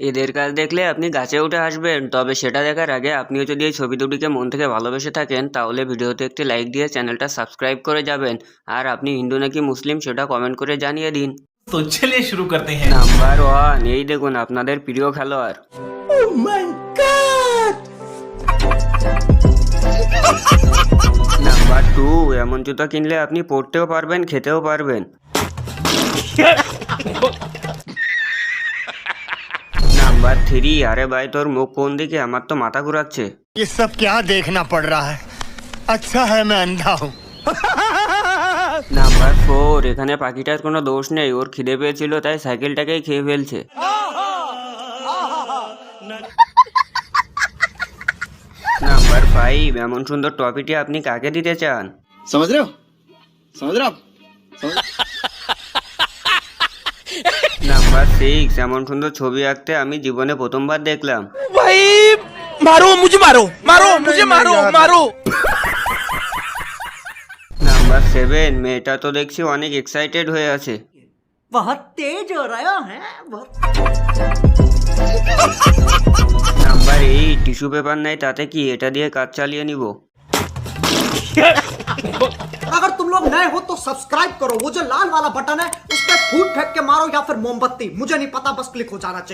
এদের কাজ দেখলে আপনি গাছে উঠে আসবেন, তবে সেটা দেখার আগে আপনিও যদি এই ছবি দুটিকে মন থেকে ভালোবেসে থাকেন তাহলে ভিডিওতে একটি লাইক দিয়ে চ্যানেলটা সাবস্ক্রাইব করে যাবেন। আর আপনি হিন্দু নাকি মুসলিম সেটা কমেন্ট করে জানিয়ে দিন। তো চলিए শুরু করতে हैं। নাম্বার 1, এই দেখুন আপনাদের প্রিয় খেলোয়াড়। নাম্বার 2, এমন জুতা কিনলে আপনি পরতেও পারবেন খেতেও পারবেন। নাম্বার 3, আরে ভাই তোর মুখ কোন দিকে, আমার তো মাথা ঘুরাচ্ছে। ये सब क्या देखना पड़ रहा है। अच्छा है मैं अंधा हूँ। নাম্বার 4, এখানে পাখিটার কোনো দোষ নেই, ওর খিদে পেয়েছিল তাই সাইকেলটাকেই খেয়ে ফেলছে। নাম্বার 5, এমন সুন্দর টপিটি আপনি কাকে দিতে চান? समझ रहे हो समझ रहे हो आप নাম্বার 6, এমন সুন্দর ছবি আঁকতে আমি জীবনে প্রথমবার দেখলাম। भाई मारो मुझे मारो मारो मुझे मारो मारो। নাম্বার 7, মেয়েটা তো দেখছি অনেক এক্সাইটেড হয়ে আছে। बहुत तेज हो रहा है बहुत। নাম্বার 8, টিস্যু পেপার নাই তাতে কি, এটা দিয়ে কাজ চালিয়ে নিব। अगर तुम लोग नए हो तो सब्सक्राइब करो, वो जो लाल वाला बटन है उस पर फूट फेंक के मारो या फिर मोमबत्ती, मुझे नहीं पता, बस क्लिक हो जाना चाहिए।